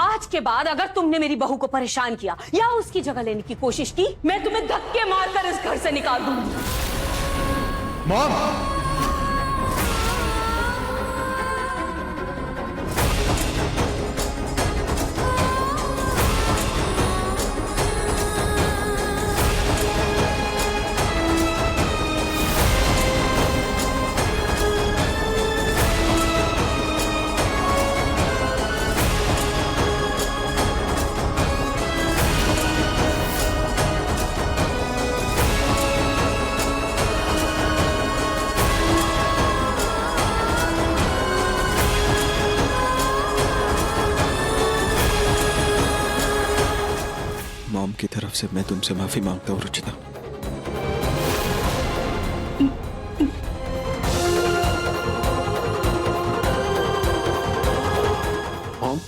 आज के बाद अगर तुमने मेरी बहू को परेशान किया या उसकी जगह लेने की कोशिश की, मैं तुम्हें धक्के मारकर इस घर से निकाल दूंगी। मॉम! मॉम की तरफ से मैं तुमसे माफी मांगता हूँ रुचिता। मॉम,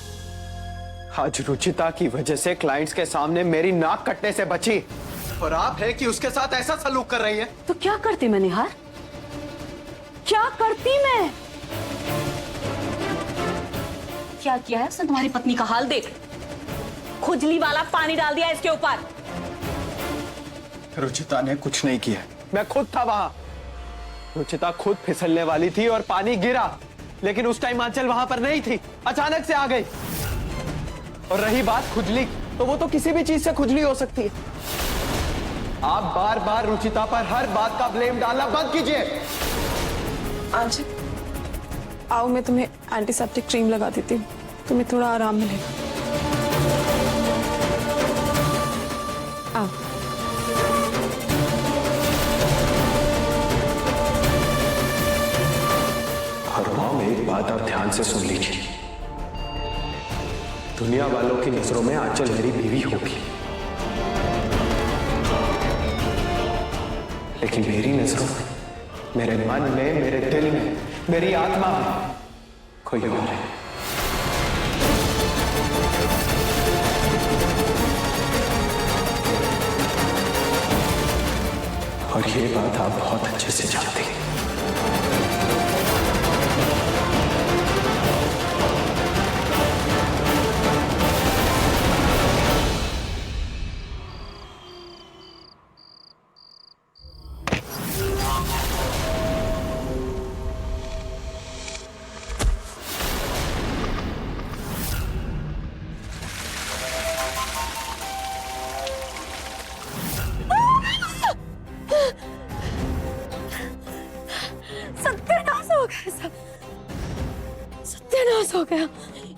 आज रुचिता की वजह से क्लाइंट्स के सामने मेरी नाक कटने से बची और आप है कि उसके साथ ऐसा सलूक कर रही है। तो क्या करती मैं निहार, क्या करती मैं? क्या किया है उसने? तुम्हारी पत्नी का हाल देख, खुजली वाला पानी डाल दिया इसके ऊपर। रुचिता ने कुछ नहीं किया, मैं खुद था वहां। रुचिता खुद फिसलने वाली थी और पानी गिरा, लेकिन उस टाइम आंचल वहां पर नहीं थी, अचानक से आ गई। और रही बात खुजली, तो वो तो किसी भी चीज से खुजली हो सकती है। आप बार बार रुचिता पर हर बात का ब्लेम डालना बंद कीजिए। आंचल, आओ मैं तुम्हें एंटीसेप्टिक क्रीम लगा देती हूँ, तुम्हें थोड़ा आराम मिलेगा। आओ। और मॉम, एक बात आप ध्यान से सुन लीजिए। दुनिया वालों की नजरों में आंचल मेरी बीवी होगी, लेकिन मेरी नजरों में, मेरे मन में, मेरे दिल में, मेरी आत्मा में कोई और है। और ये बात आप बहुत अच्छे से जानते हैं। सत्यानाश हो गया सब, सत्यानाश हो गया।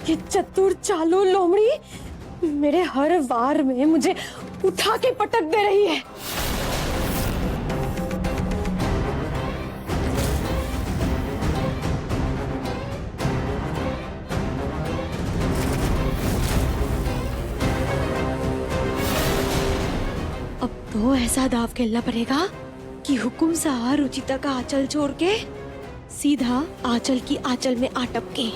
ये चतुर चालू लोमड़ी मेरे हर वार में मुझे उठा के पटक दे रही है। अब तो ऐसा दाव खेलना पड़ेगा कि हुकुम सा रुचिता का आंचल छोड़ के सीधा आंचल की आंचल में आटप के।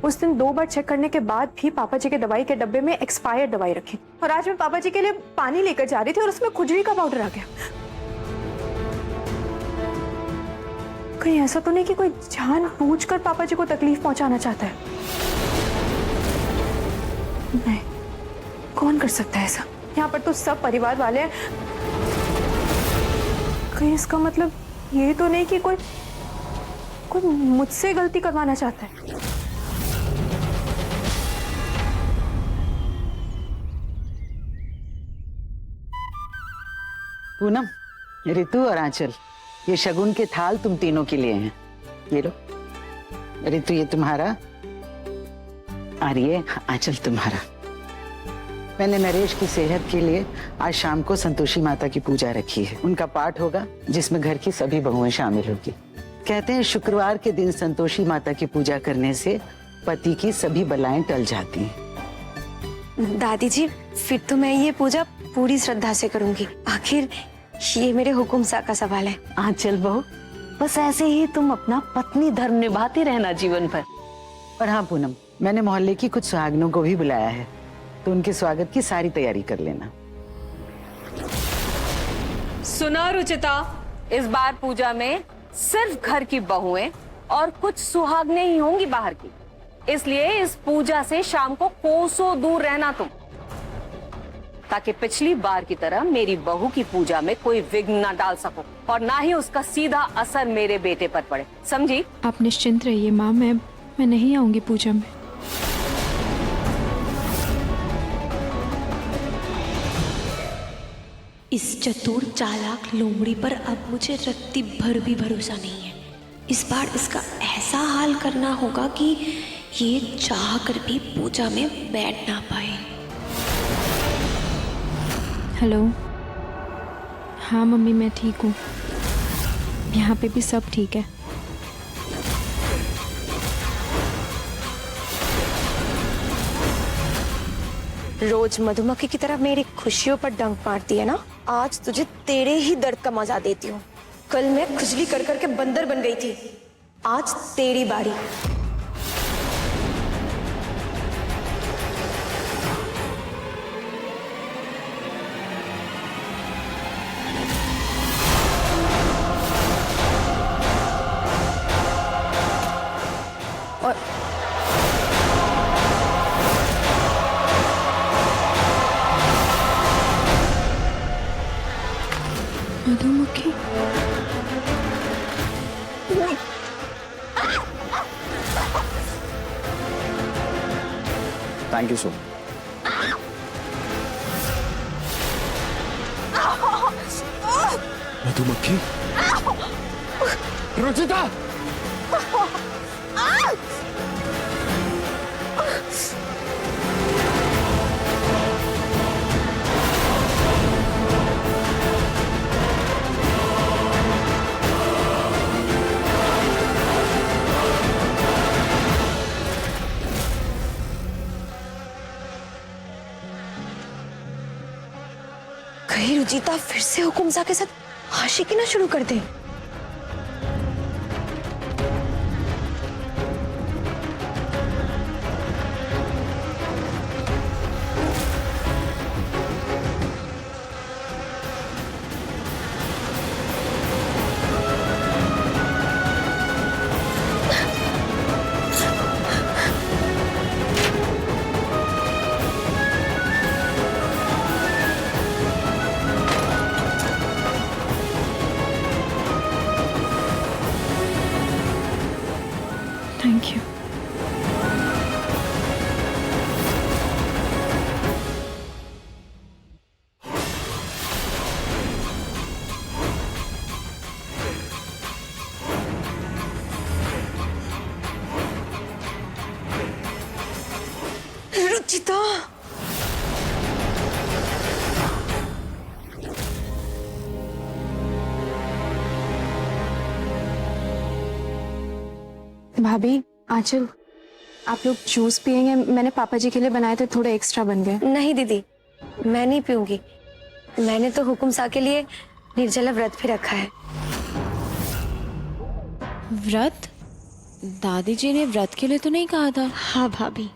उस दिन 2 बार चेक करने के बाद भी पापा जी के दवाई के डब्बे में एक्सपायर्ड दवाई रखी, और आज मैं पापा जी के लिए पानी लेकर जा रही थी और उसमें खुजली का पाउडर आ गया। कहीं ऐसा तो नहीं कि कोई जानबूझकर पापा जी को तकलीफ पहुंचाना चाहता है? नहीं, कौन कर सकता है ऐसा? यहाँ पर तो सब परिवार वाले हैं। कहीं इसका मतलब ये तो नहीं कि कोई मुझसे गलती करवाना चाहता है? पूनम, ऋतु और आंचल, ये शगुन के थाल तुम तीनों के लिए हैं। ये लो। ऋतु ये तुम्हारा और ये आंचल तुम्हारा। मैंने नरेश की सेहत के लिए आज शाम को संतोषी माता की पूजा रखी है। उनका पाठ होगा जिसमें घर की सभी बहुएं शामिल होगी। कहते हैं शुक्रवार के दिन संतोषी माता की पूजा करने से पति की सभी बलाएं टल जाती हैं। दादी जी, फिर तो मैं ये पूजा पूरी श्रद्धा से करूंगी। आखिर ये मेरे हुकुम सा का सवाल है। आंचल बहू, बस ऐसे ही तुम अपना पत्नी धर्म निभाती रहना जीवन भर। और हाँ पूनम, मैंने मोहल्ले की कुछ सुहागनों को भी बुलाया है, तो उनके स्वागत की सारी तैयारी कर लेना। सुना रुचिता, इस बार पूजा में सिर्फ घर की बहुएं और कुछ सुहागनें ही होंगी बाहर की, इसलिए इस पूजा से शाम को कोसों दूर रहना तुम, ताकि पिछली बार की तरह मेरी बहू की पूजा में कोई विघ्न ना डाल सको और ना ही उसका सीधा असर मेरे बेटे पर पड़े, समझी? आप निश्चिंत रहिए माँ, मैं नहीं आऊंगी पूजा में। इस चतुर चालाक लोमड़ी पर अब मुझे रत्ती भर भी भरोसा नहीं है। इस बार इसका ऐसा हाल करना होगा कि ये चाह कर भी पूजा में बैठ ना पाए। हेलो, हाँ मम्मी, मैं ठीक हूँ। यहाँ पे भी सब ठीक है। रोज मधुमक्खी की तरह मेरी खुशियों पर डंक मारती है ना, आज तुझे तेरे ही दर्द का मजा देती हूँ। कल मैं खुजली कर करके बंदर बन गई थी, आज तेरी बारी। और मधुमक्खी, थैंक यू सो मधुमक्खी। रुचिता, कहीं रुचिता फिर से हुकुमजा के साथ आशिकी ना शुरू कर दे। Thank you. रुचिता, भाभी, आंचल, आप लोग जूस पियेंगे? मैंने पापा जी के लिए बनाए थे, थोड़े एक्स्ट्रा बन गए। नहीं दीदी, मैं नहीं पीऊंगी। मैंने तो हुकुम सा के लिए निर्जला व्रत भी रखा है। व्रत? दादी जी ने व्रत के लिए तो नहीं कहा था। हाँ भाभी,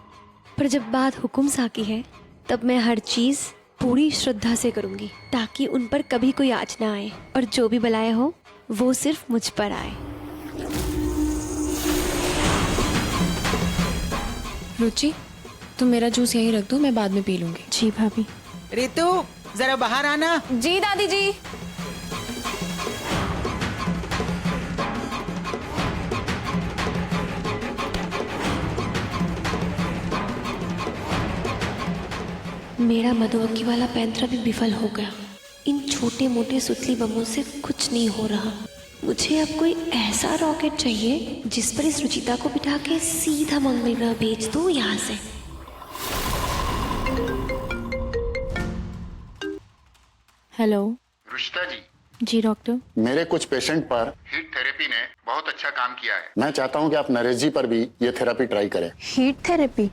पर जब बात हुकुम सा की है तब मैं हर चीज पूरी श्रद्धा से करूंगी, ताकि उन पर कभी कोई आँच ना आए और जो भी बलाए हो वो सिर्फ मुझ पर आए। रुचि, तुम मेरा जूस यहीं रख दो, मैं बाद में पी लूंगी। जी भाभी। रितु, जरा बाहर आना। जी दादी जी। मेरा मधुमक्खी वाला पैंतरा भी विफल हो गया। इन छोटे मोटे सुतली बमों से कुछ नहीं हो रहा। मुझे अब कोई ऐसा रॉकेट चाहिए जिस पर इस रुचिता को बिठा के सीधा मंगल ग्रह भेज दूं यहाँ से। हेलो। रुचिता जी, जी डॉक्टर। मेरे कुछ पेशेंट पर हीट थेरेपी ने बहुत अच्छा काम किया है। मैं चाहता हूं कि आप नरेश जी पर भी ये थेरेपी ट्राई करें। Heat therapy?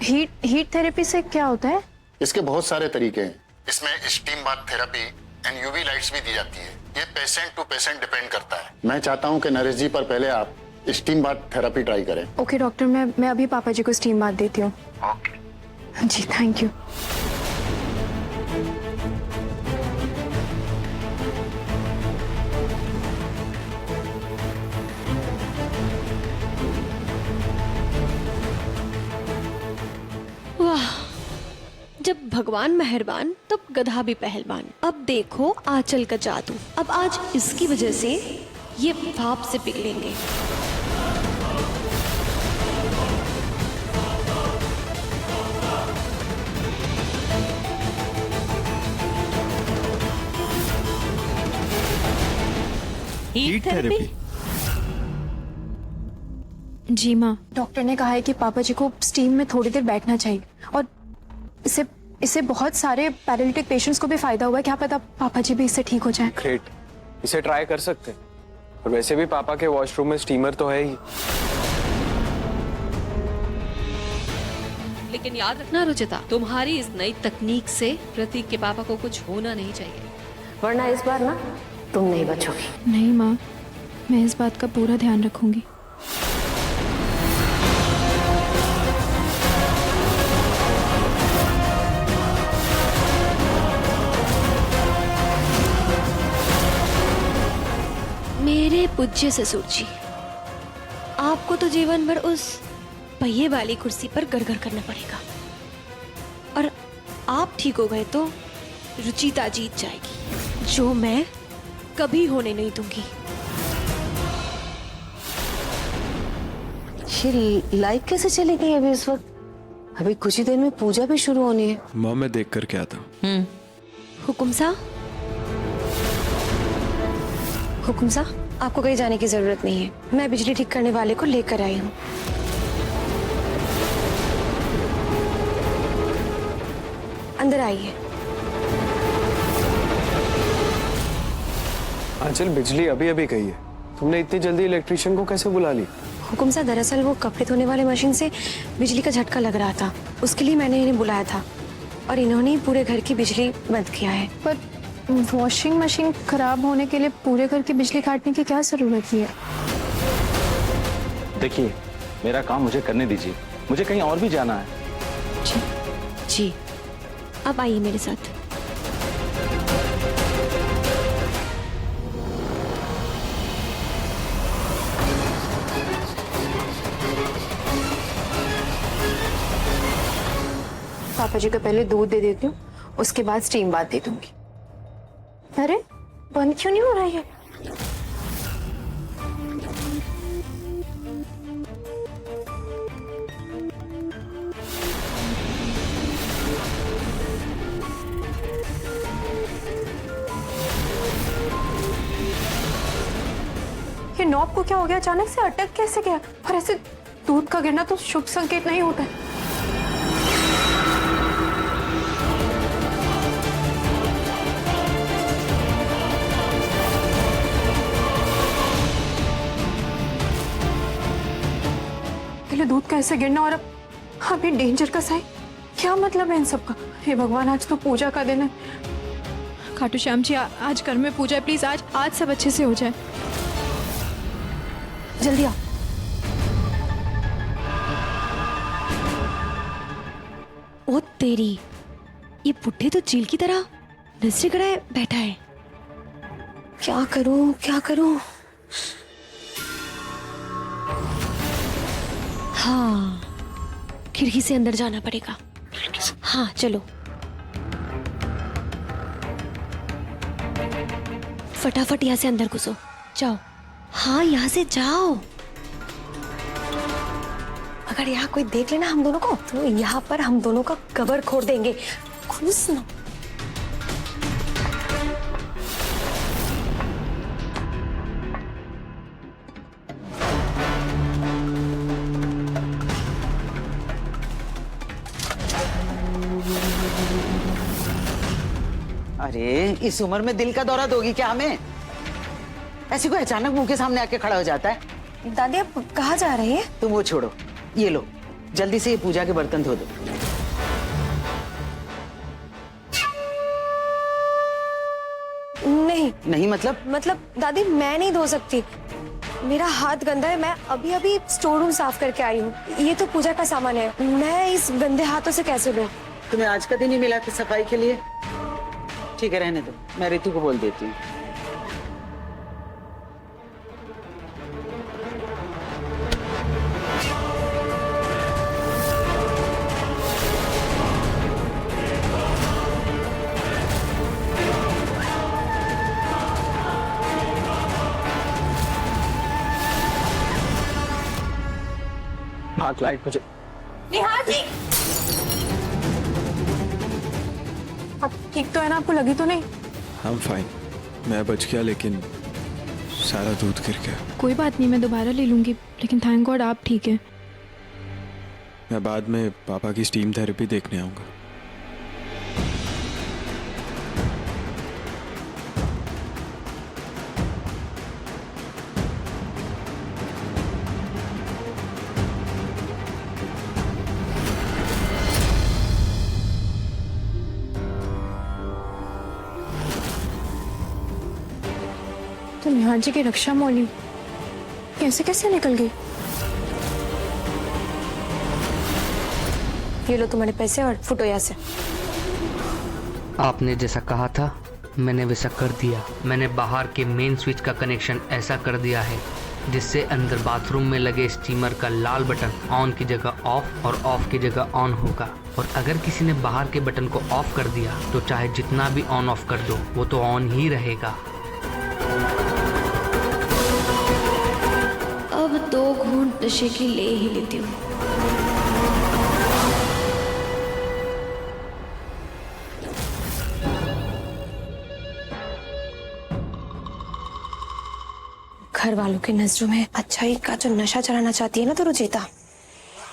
हीट थेरेपी से क्या होता है? इसके बहुत सारे तरीके हैं। इसमें steam bath therapy and UV lights भी दी जाती है। ये पेशेंट टू पेशेंट डिपेंड करता है। मैं चाहता हूं कि नरेश जी पर पहले आप स्टीम बाथ थेरेपी ट्राई करें। ओके डॉक्टर, मैं अभी पापा जी को स्टीम बाथ देती हूँ। ओके जी थैंक यू। वाह, जब भगवान मेहरबान तब गधा भी पहलवान। अब देखो आंचल का जादू। अब आज इसकी वजह से ये भाप से पिघलेंगे। Heat therapy? जी माँ। डॉक्टर ने कहा है कि पापा जी को स्टीम में थोड़ी देर बैठना चाहिए और इससे बहुत सारे पैरालिटिक पेशेंट्स को भी फायदा हुआ है। क्या पता पापा जी भी इससे ठीक हो जाए। ग्रेट, इसे ट्राई कर सकते हैं। और वैसे भी पापा के वॉशरूम में स्टीमर तो है ही। लेकिन याद रखना रुचिता, तुम्हारी इस नई तकनीक से प्रतीक के पापा को कुछ होना नहीं चाहिए, वरना इस बार ना तुम नहीं बचोगी। नहीं माँ, मैं इस बात का पूरा ध्यान रखूंगी। मेरे पूज्य ससुर जी, आपको तो जीवन भर उस पहिए वाली कुर्सी पर गड़गड़ करना पड़ेगा और आप ठीक हो गए तो रुचिता जीत जाएगी, जो मैं कभी होने नहीं दूंगी। ये लाइट कैसे चली गई अभी इस वक्त? अभी कुछ ही देर में पूजा भी शुरू होनी है। मॉम मैं देख करके आता हूँ। हुकुम सा, हुकुम सा, आपको कहीं जाने की जरूरत नहीं है। मैं बिजली ठीक करने वाले को लेकर आई हूँ। अंदर आइए। आंचल, बिजली अभी अभी गई है। तुमने इतनी जल्दी इलेक्ट्रिशियन को कैसे बुला ली? हुकुम सा, दरअसल वो कपड़े धोने वाले मशीन से बिजली का झटका लग रहा था, उसके लिए मैंने इन्हें बुलाया था और इन्होंने ही पूरे घर की बिजली बंद किया है। पर वॉशिंग मशीन खराब होने के लिए पूरे घर की बिजली काटने की क्या जरूरत है? देखिए, मेरा काम मुझे करने दीजिए, मुझे कहीं और भी जाना है। जी जी, अब आइए मेरे साथ। पापा जी को पहले दूध दे देती हूँ, उसके बाद स्टीम बाथ दे दूंगी। अरे बंद क्यों नहीं हो रहा है? ये नॉब को क्या हो गया? अचानक से अटक कैसे गया? और ऐसे दूध का गिरना तो शुभ संकेत नहीं होता है। पहले दूध का ऐसे गिरना और अब अभी डेंजर का साइन। क्या मतलब है इन सब का? हे भगवान, आज तो पूजा का दिन है। खाटू श्याम जी, आज घर में पूजा है, प्लीज आज सब अच्छे से हो जाए। जल्दी आओ। ओ तेरी, ये पुट्ठे तो चील की तरह नजरे गड़ाए बैठा है। क्या करूं क्या करूं? हाँ, खिड़की से अंदर जाना पड़ेगा। हाँ चलो, फटाफट यहाँ से अंदर घुसो। जाओ, हाँ यहाँ से जाओ। अगर यहाँ कोई देख लेना हम दोनों को तो यहाँ पर हम दोनों का कबर खोद देंगे। घुस ना। अरे इस उम्र में दिल का दौरा दोगी क्या हमें? ऐसे कोई अचानक मुंह के सामने आके खड़ा हो जाता है? दादी आप कहाँ जा रही हैं? तुम वो छोड़ो, ये लो जल्दी से ये पूजा के बर्तन धो दो। नहीं मतलब दादी मैं नहीं धो सकती, मेरा हाथ गंदा है। मैं अभी अभी स्टोर रूम साफ करके आई हूँ। ये तो पूजा का सामान है, मैं इस गंदे हाथों से कैसे लूं? तुम्हें आज का दिन ही मिला था सफाई के लिए? ठीक है रहने दो, मैं रितु को बोल देती हूँ। हाथ लाइट मुझे। निहार जी, आप ठीक तो है ना? आपको लगी तो नहीं? I'm fine. मैं बच गया लेकिन सारा दूध गिर गया। कोई बात नहीं, मैं दोबारा ले लूँगी, लेकिन थैंक गॉड आप ठीक है। मैं बाद में पापा की स्टीम थेरेपी देखने आऊँगा। तो निहार जी की रक्षा मौली कैसे कैसे निकल गई? ये लो तुम्हारे पैसे और फुटो यहाँ से। आपने जैसा कहा था मैंने वैसा कर दिया। मैंने बाहर के मेन स्विच का कनेक्शन ऐसा कर दिया है जिससे अंदर बाथरूम में लगे स्टीमर का लाल बटन ऑन की जगह ऑफ और ऑफ की जगह ऑन होगा। और अगर किसी ने बाहर के बटन को ऑफ कर दिया तो चाहे जितना भी ऑन ऑफ कर दो वो तो ऑन ही रहेगा। अब 2 घूंट नशे की ले ही लेती हूँ। घर वालों के नजरों में अच्छाई का जो नशा चढ़ाना चाहती है ना तो रुचिता,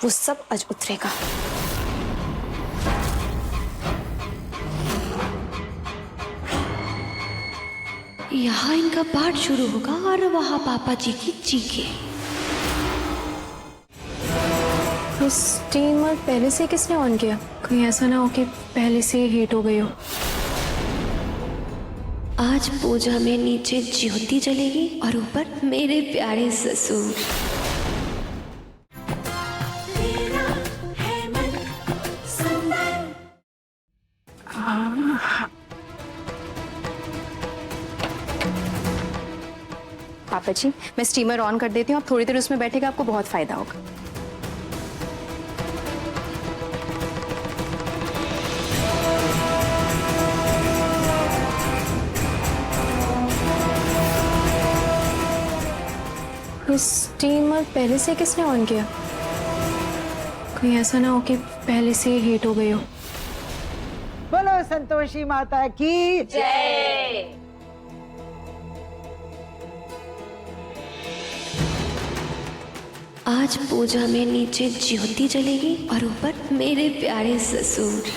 वो सब आज उतरेगा। यहाँ इनका पाठ शुरू होगा और वहाँ पापा जी की चीखें। तो स्टीमर पहले से किसने ऑन किया? कहीं ऐसा ना हो कि पहले से हीट हो गई हो। आज पूजा में नीचे ज्योति जलेगी और ऊपर मेरे प्यारे ससुर। पापा जी मैं स्टीमर ऑन कर देती हूँ, आप थोड़ी देर उसमें बैठेगा, आपको बहुत फायदा होगा। स्टीमर पहले से किसने ऑन किया? कहीं ऐसा ना हो कि पहले से हीट हो गई हो। बोलो संतोषी माता की जय। आज पूजा में नीचे ज्योति जलेगी और ऊपर मेरे प्यारे ससुर।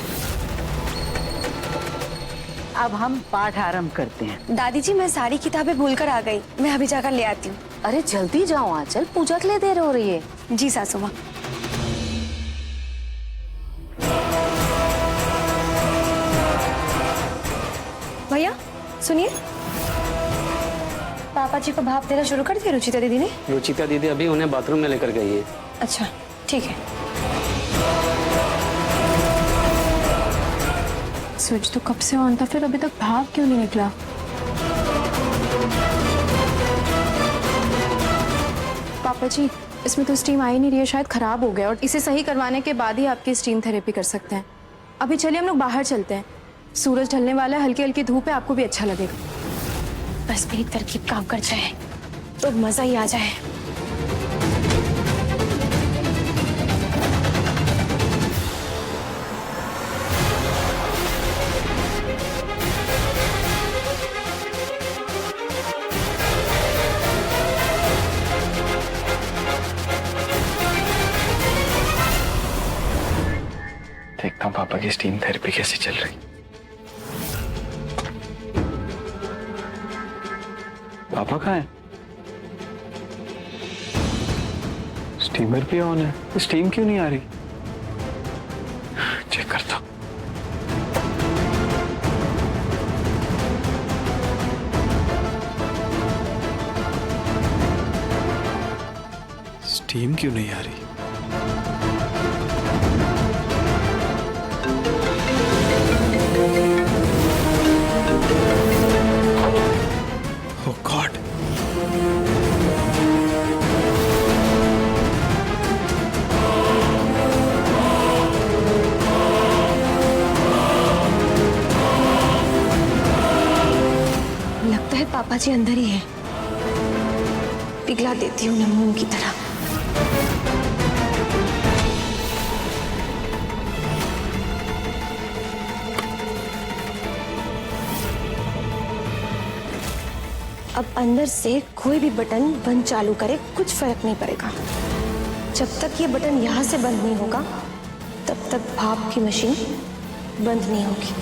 अब हम पाठ आरंभ करते हैं। दादी जी मैं सारी किताबें भूलकर आ गई, मैं अभी जाकर ले आती हूँ। अरे जल्दी जाओ आंचल, पूजा के लिए देर हो रही है। जी सासू माँ। भैया सुनिए, पापा जी को भाप देना शुरू कर दिया रुचिता दीदी ने? रुचिता दीदी अभी उन्हें बाथरूम में लेकर गई है। अच्छा ठीक है। स्विच तो कब से ऑन था, फिर अभी तक भाप क्यों नहीं निकला? पापा जी इसमें तो स्टीम आ ही नहीं रही है, शायद खराब हो गया, और इसे सही करवाने के बाद ही आपकी स्टीम थेरेपी कर सकते हैं। अभी चलिए हम लोग बाहर चलते हैं, सूरज ढलने वाला है, हल्की हल्की धूप है, आपको भी अच्छा लगेगा। बस मेरी तरकीब काम कर जाए तो मजा ही आ जाए। देखता हूँ पापा की स्टीम थेरेपी कैसे चल रही। पापा कहाँ है? स्टीमर भी ऑन है, स्टीम क्यों नहीं आ रही? चेक करता हूं। स्टीम क्यों नहीं आ रही? Oh God! लगता है पापा जी अंदर ही है। पिघला देती हूँ नमून की तरह। अब अंदर से कोई भी बटन बंद चालू करे कुछ फर्क नहीं पड़ेगा। जब तक ये बटन यहाँ से बंद नहीं होगा तब तक भाप की मशीन बंद नहीं होगी।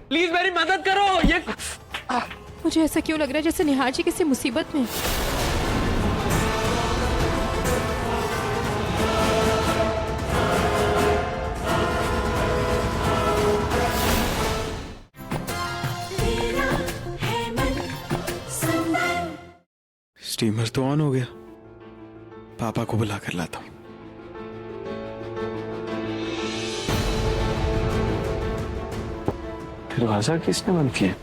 प्लीज मेरी मदद करो। ये मुझे ऐसा क्यों लग रहा है जैसे निहार जी किसी मुसीबत में। स्टीमर तो ऑन हो गया। पापा को बुला कर लाता हूं। दरवाजा किसने बंद किया?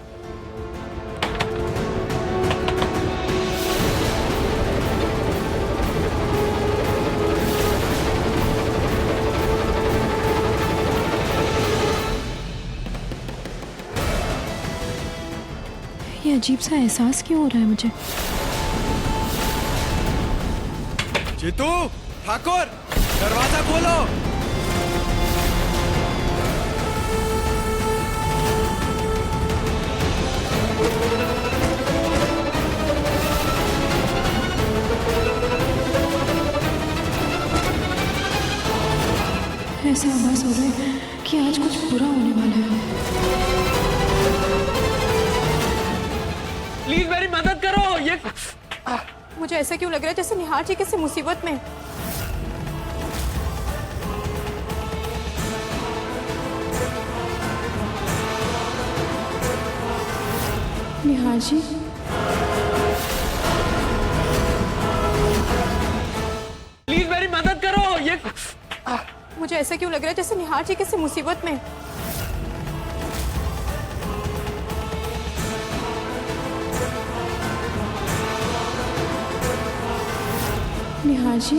ये अजीब सा एहसास क्यों हो रहा है मुझे। जीतू, ठाकुर, दरवाजा खोलो। ऐसा आभास हो रहा है कि आज कुछ बुरा होने वाला है। प्लीज मेरी मदद करो। ये मुझे ऐसा क्यों लग रहा है जैसे निहार जी किसी मुसीबत में। निहार जी, प्लीज मेरी मदद करो। ये मुझे ऐसा क्यों लग रहा है जैसे निहार जी किसी मुसीबत में। निहार जी,